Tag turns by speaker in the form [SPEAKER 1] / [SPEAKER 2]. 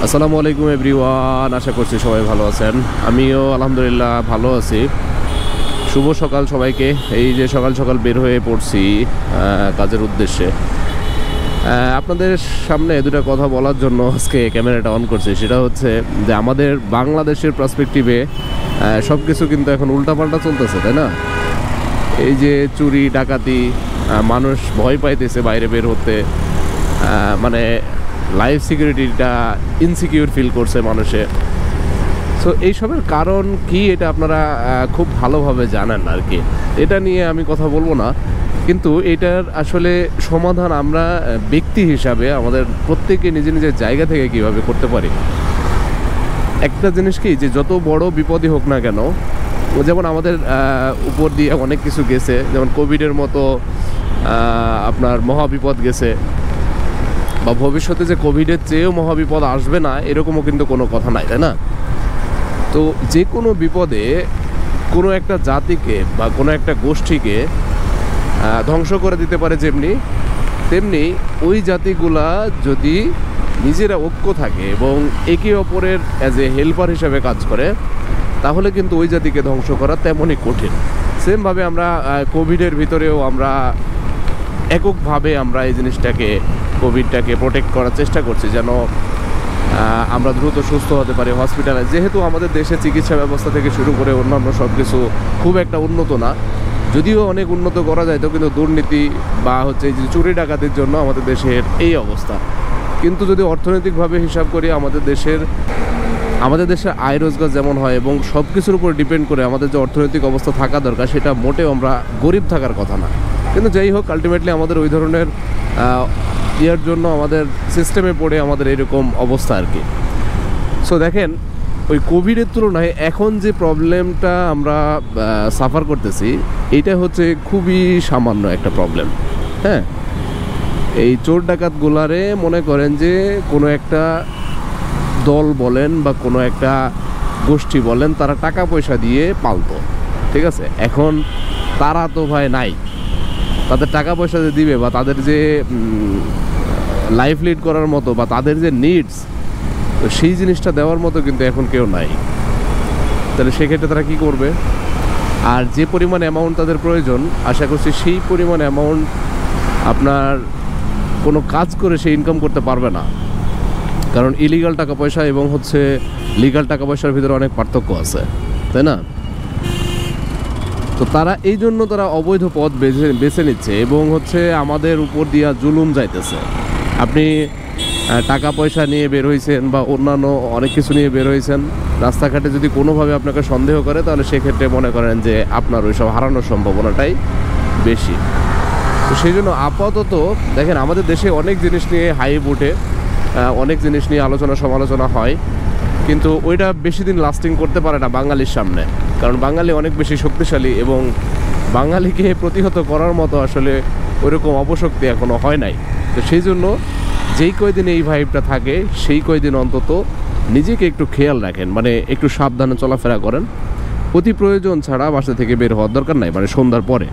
[SPEAKER 1] আসসালামু আলাইকুম এভরিওয়ান, আশা করছি সবাই ভালো আছেন। আমিও আলহামদুলিল্লাহ ভালো আছি। শুভ সকাল সবাইকে। এই যে সকাল সকাল বের হয়ে পড়ছি কাজের উদ্দেশ্যে। আপনাদের সামনে দুটা কথা বলার জন্য আজকে ক্যামেরাটা অন করছি। সেটা হচ্ছে যে আমাদের বাংলাদেশের পার্সপেক্টিভে সব কিছু কিন্তু এখন উল্টাপাল্টা চলতেছে, তাই না? এই যে চুরি ডাকাতি, মানুষ ভয় পাইতেছে বাইরে বের হতে, মানে লাইফ সিকিউরিটিটা ইনসিকিউর ফিল করছে মানুষে। সো এইসবের কারণ কি এটা আপনারা খুব ভালোভাবে জানেন আর কি। এটা নিয়ে আমি কথা বলবো না, কিন্তু এটার আসলে সমাধান আমরা ব্যক্তি হিসাবে আমাদের প্রত্যেকে নিজের নিজের জায়গা থেকে কিভাবে করতে পারি। একটা জিনিস কি, যে যত বড় বিপদই হোক না কেন, যেমন আমাদের উপর দিয়ে অনেক কিছু গেছে, যেমন কোভিডের মতো আপনার মহাবিপদ গেছে, বা ভবিষ্যতে যে কোভিডের চেয়েও মহাবিপদ আসবে না এরকমও কিন্তু কোনো কথা নাই, তাই না? তো যে কোনো বিপদে কোনো একটা জাতিকে বা কোনো একটা গোষ্ঠীকে ধ্বংস করে দিতে পারে যেমনি, তেমনি ওই জাতিগুলা যদি নিজেরা ঐক্য থাকে এবং একে অপরের অ্যাজ এ হেল্পার হিসাবে কাজ করে, তাহলে কিন্তু ওই জাতিকে ধ্বংস করা তেমনই কঠিন। সেমভাবে আমরা কোভিডের ভিতরেও আমরা এককভাবে আমরা এই জিনিসটাকে, কোভিডটাকে প্রোটেক্ট করার চেষ্টা করছি যেন আমরা দ্রুত সুস্থ হতে পারি। হসপিটালে যেহেতু আমাদের দেশে চিকিৎসা ব্যবস্থা থেকে শুরু করে অন্যান্য সব কিছু খুব একটা উন্নত না, যদিও অনেক উন্নত করা যায়, তো কিন্তু দুর্নীতি বা হচ্ছে এই যে চুরি ডাকাতির জন্য আমাদের দেশের এই অবস্থা। কিন্তু যদি অর্থনৈতিকভাবে হিসাব করি, আমাদের দেশের আয় রোজগার যেমন হয় এবং সব কিছুর উপর ডিপেন্ড করে আমাদের যে অর্থনৈতিক অবস্থা থাকা দরকার, সেটা মোটেও আমরা গরিব থাকার কথা না। কিন্তু যাই হোক, আলটিমেটলি আমাদের ওই ধরনের ইয়ার জন্য আমাদের সিস্টেমে পড়ে আমাদের এরকম অবস্থা আর কি। সো দেখেন, ওই কোভিডের তুলনায় এখন যে প্রবলেমটা আমরা সাফার করতেছি, এইটা হচ্ছে খুবই সামান্য একটা প্রবলেম। হ্যাঁ, এই চোর ডাকাতগুলারে মনে করেন যে কোনো একটা দল বলেন বা কোনো একটা গোষ্ঠী বলেন, তারা টাকা পয়সা দিয়ে পালতো, ঠিক আছে? এখন তারা তো ভাই নাই, তাদের টাকা পয়সা যে দিবে বা তাদের যে লাইফ লিড করার মতো বা তাদের যে নিডস, তো সেই জিনিসটা দেওয়ার মতো কিন্তু এখন কেউ নাই। তাহলে সেক্ষেত্রে তারা কি করবে? আর যে পরিমাণ অ্যামাউন্ট তাদের প্রয়োজন, আশা করছি সেই পরিমাণ অ্যামাউন্ট আপনার কোনো কাজ করে সে ইনকাম করতে পারবে না। কারণ ইলিগাল টাকা পয়সা এবং হচ্ছে লিগাল টাকা পয়সার ভিতরে অনেক পার্থক্য আছে, তাই না? তো তারা এই জন্য তারা অবৈধ পথ বেছে নিচ্ছে এবং হচ্ছে আমাদের উপর দিয়া জুলুম যাইতেছে। আপনি টাকা পয়সা নিয়ে বের হয়েছেন বা অন্যান্য অনেক কিছু নিয়ে বের হয়েছেন, রাস্তাঘাটে যদি কোনোভাবে আপনাকে সন্দেহ করে, তাহলে সেক্ষেত্রে মনে করেন যে আপনার ওইসব হারানোর সম্ভাবনাটাই বেশি। তো সেই জন্য আপাতত দেখেন, আমাদের দেশে অনেক জিনিস নিয়ে হাইপ ওঠে, অনেক জিনিস নিয়ে আলোচনা সমালোচনা হয়, কিন্তু ওইটা বেশি দিন লাস্টিং করতে পারে না বাঙালির সামনে। কারণ বাঙালি অনেক বেশি শক্তিশালী এবং বাঙালিকে প্রতিহত করার মতো আসলে ওইরকম অপশক্তি এখনও হয় নাই। তো সেই জন্য যেই কয়দিন এই ভাইবটা থাকে, সেই কয়দিন অন্তত নিজেকে একটু খেয়াল রাখেন, মানে একটু সাবধানে চলাফেরা করেন। অতি প্রয়োজন ছাড়া বাসা থেকে বের হওয়ার দরকার নাই, মানে সন্ধ্যার পরে।